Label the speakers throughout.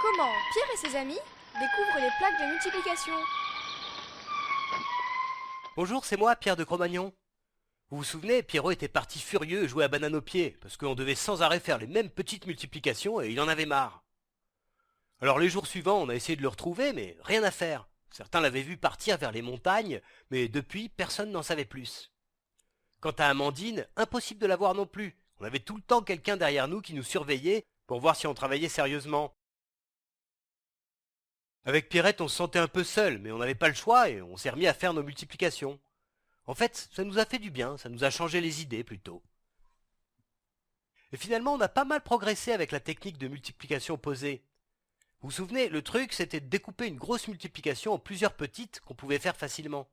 Speaker 1: Comment Pierre et ses amis découvrent les plaques de multiplication.
Speaker 2: Bonjour, c'est moi, Pierre de Cro-Magnon. Vous vous souvenez, Pierrot était parti furieux jouer à banane au pied, parce qu'on devait sans arrêt faire les mêmes petites multiplications et il en avait marre. Alors les jours suivants, on a essayé de le retrouver, mais rien à faire. Certains l'avaient vu partir vers les montagnes, mais depuis, personne n'en savait plus. Quant à Amandine, impossible de la voir non plus. On avait tout le temps quelqu'un derrière nous qui nous surveillait pour voir si on travaillait sérieusement. Avec Pierrette, on se sentait un peu seul, mais on n'avait pas le choix et on s'est remis à faire nos multiplications. En fait, ça nous a fait du bien, ça nous a changé les idées plutôt. Et finalement, on a pas mal progressé avec la technique de multiplication opposée. Vous vous souvenez, le truc, c'était de découper une grosse multiplication en plusieurs petites qu'on pouvait faire facilement.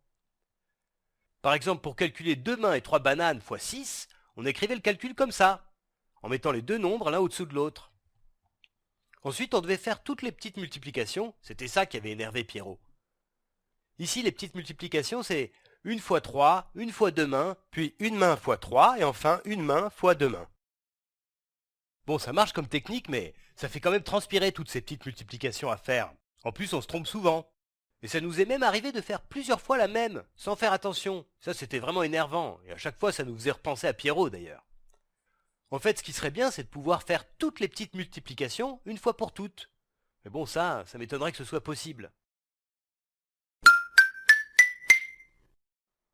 Speaker 2: Par exemple, pour calculer 2 mains et 3 bananes fois 6, on écrivait le calcul comme ça, en mettant les deux nombres l'un au-dessous de l'autre. Ensuite, on devait faire toutes les petites multiplications, c'était ça qui avait énervé Pierrot. Ici, les petites multiplications, c'est 1 fois 3, 1 fois 2 mains, puis 1 main fois 3, et enfin 1 main fois 2 mains. Bon, ça marche comme technique, mais ça fait quand même transpirer toutes ces petites multiplications à faire. En plus, on se trompe souvent. Et ça nous est même arrivé de faire plusieurs fois la même, sans faire attention. Ça, c'était vraiment énervant, et à chaque fois, ça nous faisait repenser à Pierrot d'ailleurs. En fait, ce qui serait bien, c'est de pouvoir faire toutes les petites multiplications une fois pour toutes. Mais bon, ça m'étonnerait que ce soit possible.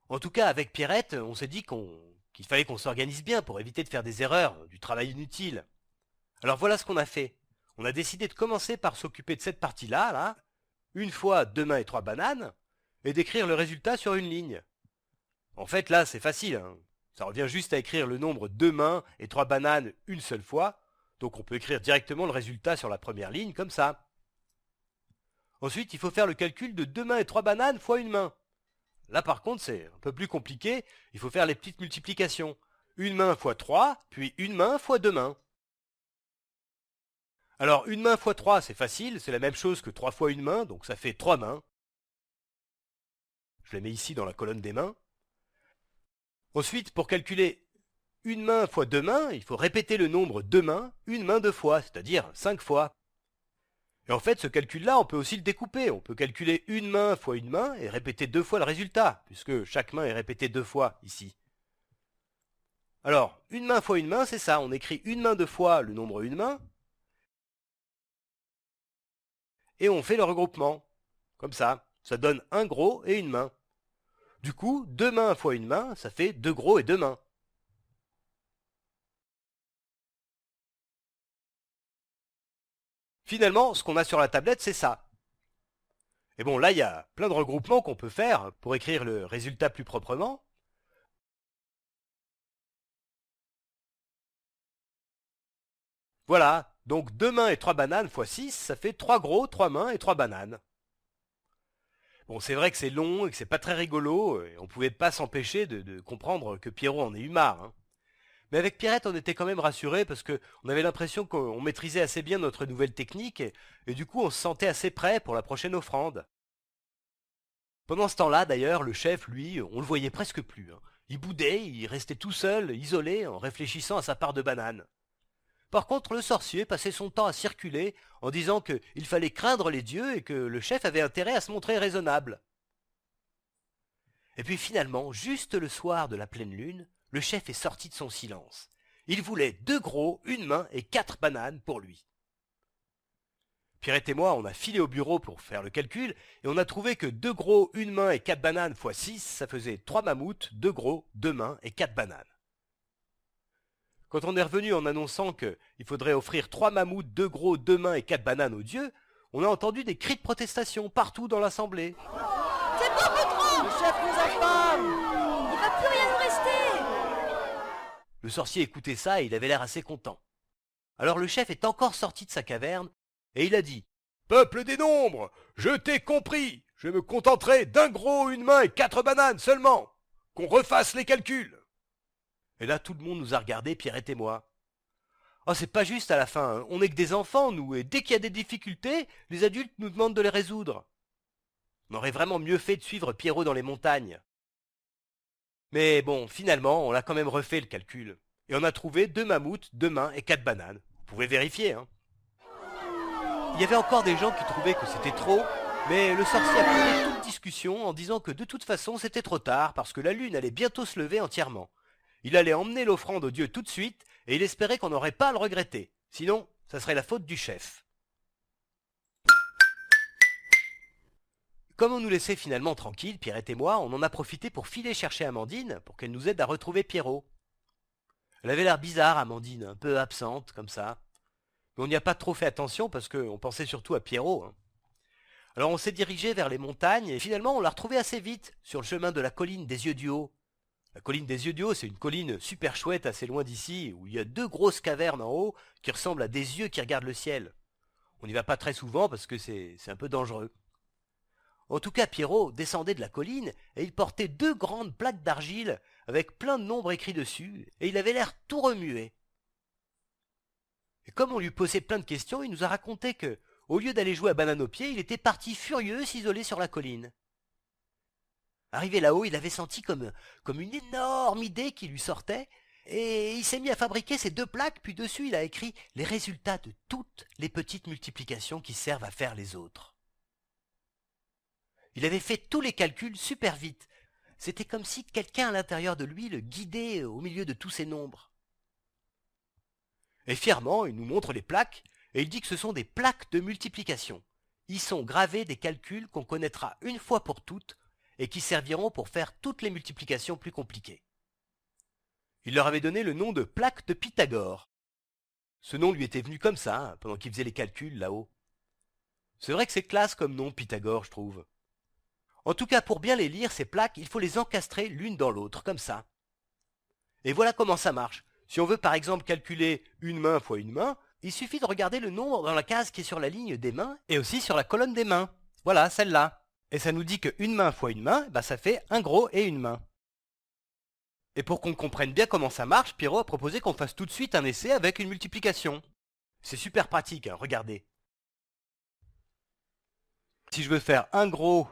Speaker 2: En tout cas, avec Pierrette, on s'est dit qu'il fallait qu'on s'organise bien pour éviter de faire des erreurs, du travail inutile. Alors voilà ce qu'on a fait. On a décidé de commencer par s'occuper de cette partie-là, là, 1 fois 2 mains et 3 bananes, et d'écrire le résultat sur une ligne. En fait, là, c'est facile, hein. Ça revient juste à écrire le nombre 2 mains et 3 bananes une seule fois, donc on peut écrire directement le résultat sur la première ligne, comme ça. Ensuite, il faut faire le calcul de 2 mains et 3 bananes fois une main. Là, par contre, c'est un peu plus compliqué, il faut faire les petites multiplications. 1 main fois 3, puis 1 main fois 2 mains. Alors, 1 main fois 3, c'est facile, c'est la même chose que 3 fois une main, donc ça fait 3 mains. Je les mets ici dans la colonne des mains. Ensuite, pour calculer 1 main fois 2 mains, il faut répéter le nombre 2 mains, une main 2 fois, c'est-à-dire 5 fois. Et en fait, ce calcul-là, on peut aussi le découper. On peut calculer 1 main fois une main et répéter 2 fois le résultat, puisque chaque main est répétée 2 fois ici. Alors, 1 main fois une main, c'est ça. On écrit une main 2 fois le nombre une main, et on fait le regroupement. Comme ça. Ça donne un gros et une main. Du coup, 2 mains fois une main, ça fait 2 gros et 2 mains. Finalement, ce qu'on a sur la tablette, c'est ça. Et bon, là, il y a plein de regroupements qu'on peut faire pour écrire le résultat plus proprement. Voilà, donc 2 mains et 3 bananes fois 6, ça fait 3 gros, 3 mains et 3 bananes. Bon, c'est vrai que c'est long et que c'est pas très rigolo, et on pouvait pas s'empêcher de comprendre que Pierrot en ait eu marre, hein. Mais avec Pierrette, on était quand même rassurés parce qu'on avait l'impression qu'on maîtrisait assez bien notre nouvelle technique, et du coup on se sentait assez prêt pour la prochaine offrande. Pendant ce temps-là, d'ailleurs, le chef, lui, on le voyait presque plus, hein. Il boudait, il restait tout seul, isolé, en réfléchissant à sa part de banane. Par contre, le sorcier passait son temps à circuler en disant qu'il fallait craindre les dieux et que le chef avait intérêt à se montrer raisonnable. Et puis finalement, juste le soir de la pleine lune, le chef est sorti de son silence. Il voulait 2 gros, une main et 4 bananes pour lui. Pierrette et moi, on a filé au bureau pour faire le calcul, et on a trouvé que 2 gros, une main et 4 bananes fois 6, ça faisait 3 mammouths, 2 gros, 2 mains et 4 bananes. Quand on est revenu en annonçant qu'il faudrait offrir 3 mammouths, 2 gros, 2 mains et 4 bananes aux dieux, on a entendu des cris de protestation partout dans l'assemblée.
Speaker 1: C'est beaucoup trop.
Speaker 3: Le chef nous affame!
Speaker 1: Il va plus rien nous rester.
Speaker 2: Le sorcier écoutait ça et il avait l'air assez content. Alors le chef est encore sorti de sa caverne, et il a dit « Peuple des nombres, je t'ai compris, je me contenterai d'1 gros, une main et 4 bananes seulement. Qu'on refasse les calculs. » Et là, tout le monde nous a regardés, Pierrette et moi. Oh, c'est pas juste à la fin, hein. On n'est que des enfants, nous, et dès qu'il y a des difficultés, les adultes nous demandent de les résoudre. On aurait vraiment mieux fait de suivre Pierrot dans les montagnes. Mais bon, finalement, on a quand même refait le calcul. Et on a trouvé 2 mammouths, 2 mains et 4 bananes. Vous pouvez vérifier, hein. il y avait encore des gens qui trouvaient que c'était trop, mais le sorcier a coupé toute discussion en disant que de toute façon c'était trop tard parce que la lune allait bientôt se lever entièrement. Il allait emmener l'offrande au dieu tout de suite et il espérait qu'on n'aurait pas à le regretter. Sinon, ça serait la faute du chef. Comme on nous laissait finalement tranquilles, Pierrette et moi, on en a profité pour filer chercher Amandine pour qu'elle nous aide à retrouver Pierrot. Elle avait l'air bizarre, Amandine, un peu absente, comme ça. Mais on n'y a pas trop fait attention parce qu'on pensait surtout à Pierrot. Alors on s'est dirigé vers les montagnes et finalement on l'a retrouvée assez vite sur le chemin de la colline des Yeux du Haut. La colline des Yeux du Haut, c'est une colline super chouette assez loin d'ici où il y a 2 grosses cavernes en haut qui ressemblent à des yeux qui regardent le ciel. On n'y va pas très souvent parce que c'est un peu dangereux. En tout cas, Pierrot descendait de la colline et il portait 2 grandes plaques d'argile avec plein de nombres écrits dessus et il avait l'air tout remué. Et comme on lui posait plein de questions, il nous a raconté que, au lieu d'aller jouer à banane au pied, il était parti furieux s'isoler sur la colline. Arrivé là-haut, il avait senti comme une énorme idée qui lui sortait et il s'est mis à fabriquer ces 2 plaques, puis dessus il a écrit les résultats de toutes les petites multiplications qui servent à faire les autres. Il avait fait tous les calculs super vite. C'était comme si quelqu'un à l'intérieur de lui le guidait au milieu de tous ces nombres. Et fièrement, il nous montre les plaques, et il dit que ce sont des plaques de multiplication. Y sont gravés des calculs qu'on connaîtra une fois pour toutes, et qui serviront pour faire toutes les multiplications plus compliquées. Il leur avait donné le nom de plaques de Pythagore. Ce nom lui était venu comme ça, pendant qu'il faisait les calculs là-haut. C'est vrai que c'est classe comme nom, Pythagore, je trouve. En tout cas, pour bien les lire, ces plaques, il faut les encastrer l'une dans l'autre, comme ça. Et voilà comment ça marche. Si on veut par exemple calculer une main fois une main, il suffit de regarder le nombre dans la case qui est sur la ligne des mains, et aussi sur la colonne des mains. Voilà, celle-là. Et ça nous dit qu'une main fois une main, ça fait un gros et une main. Et pour qu'on comprenne bien comment ça marche, Pierrot a proposé qu'on fasse tout de suite un essai avec une multiplication. C'est super pratique, hein, regardez. Si je veux faire un gros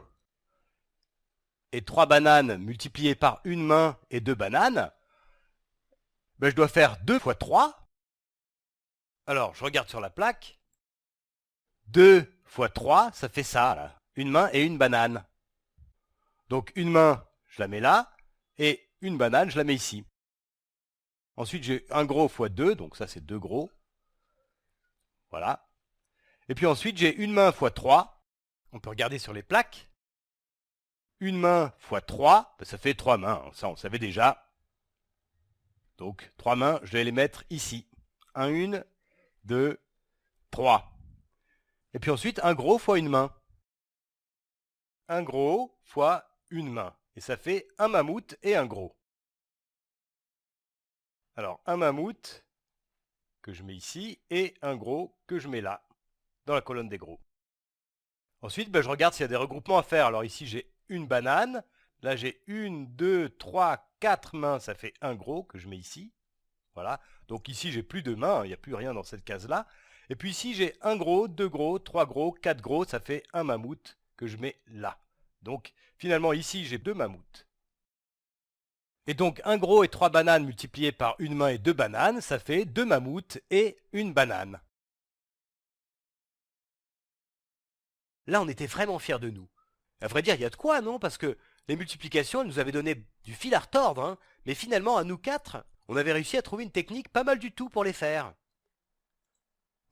Speaker 2: et 3 bananes multipliées par une main et 2 bananes, je dois faire 2 fois 3. Alors, je regarde sur la plaque. 2 fois 3, ça fait ça, là. Une main et une banane. Donc, une main, je la mets là, et une banane, je la mets ici. Ensuite, j'ai un gros fois 2, donc ça, c'est 2 gros. Voilà. Et puis ensuite, j'ai une main fois 3. On peut regarder sur les plaques. Une main fois 3, ça fait 3 mains. Ça, on savait déjà. Donc, 3 mains, je vais les mettre ici. 1, 2, 3. Et puis ensuite, un gros fois une main. Un gros fois une main. Et ça fait un mammouth et un gros. Alors, un mammouth que je mets ici et un gros que je mets là, dans la colonne des gros. Ensuite, je regarde s'il y a des regroupements à faire. Alors ici, j'ai une banane. Là, j'ai 1, 2, 3, 4 mains. Ça fait un gros que je mets ici. Voilà. Donc ici, j'ai plus de mains. Il n'y a plus rien dans cette case-là. Et puis ici, j'ai un gros, 2 gros, 3 gros, 4 gros. Ça fait un mammouth que je mets là. Donc, finalement, ici, j'ai 2 mammouths. Et donc, un gros et 3 bananes multipliées par une main et 2 bananes, ça fait 2 mammouths et une banane. Là, on était vraiment fiers de nous. À vrai dire, il y a de quoi, non? Parce que les multiplications, elles nous avaient donné du fil à retordre, hein. Mais finalement, à nous 4, on avait réussi à trouver une technique pas mal du tout pour les faire.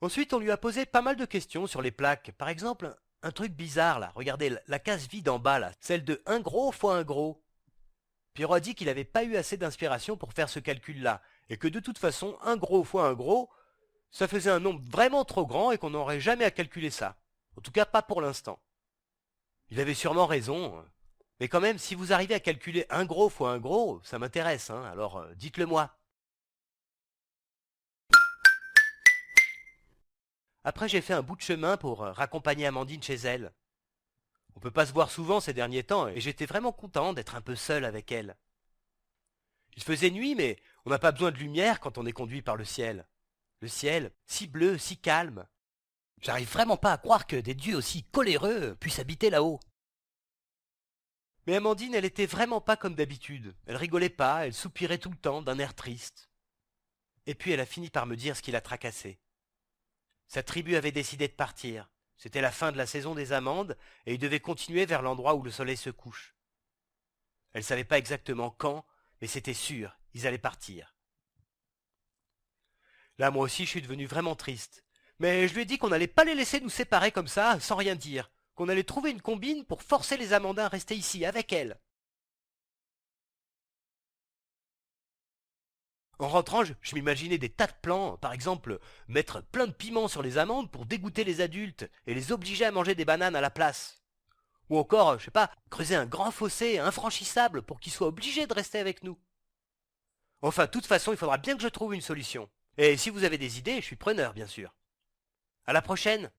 Speaker 2: Ensuite, on lui a posé pas mal de questions sur les plaques. Par exemple, un truc bizarre, là. Regardez, la case vide en bas, là. Celle de 1 gros fois 1 gros. Pierrot a dit qu'il n'avait pas eu assez d'inspiration pour faire ce calcul-là. Et que de toute façon, 1 gros fois 1 gros, ça faisait un nombre vraiment trop grand et qu'on n'aurait jamais à calculer ça. En tout cas, pas pour l'instant. Il avait sûrement raison. Mais quand même, si vous arrivez à calculer 1 gros fois 1 gros, ça m'intéresse, hein. Alors dites-le moi. Après, j'ai fait un bout de chemin pour raccompagner Amandine chez elle. On peut pas se voir souvent ces derniers temps, et j'étais vraiment content d'être un peu seul avec elle. Il faisait nuit, mais on n'a pas besoin de lumière quand on est conduit par le ciel. Le ciel, si bleu, si calme. J'arrive vraiment pas à croire que des dieux aussi coléreux puissent habiter là-haut. Mais Amandine, elle était vraiment pas comme d'habitude. Elle rigolait pas, elle soupirait tout le temps d'un air triste. Et puis elle a fini par me dire ce qui la tracassait. Sa tribu avait décidé de partir. C'était la fin de la saison des amandes et ils devaient continuer vers l'endroit où le soleil se couche. Elle ne savait pas exactement quand, mais c'était sûr, ils allaient partir. Là, moi aussi, je suis devenu vraiment triste. Mais je lui ai dit qu'on n'allait pas les laisser nous séparer comme ça, sans rien dire. Qu'on allait trouver une combine pour forcer les Amandins à rester ici, avec elle. En rentrant, je m'imaginais des tas de plans, par exemple, mettre plein de piments sur les amandes pour dégoûter les adultes et les obliger à manger des bananes à la place. Ou encore, je sais pas, creuser un grand fossé infranchissable pour qu'ils soient obligés de rester avec nous. Enfin, de toute façon, il faudra bien que je trouve une solution. Et si vous avez des idées, je suis preneur, bien sûr. À la prochaine!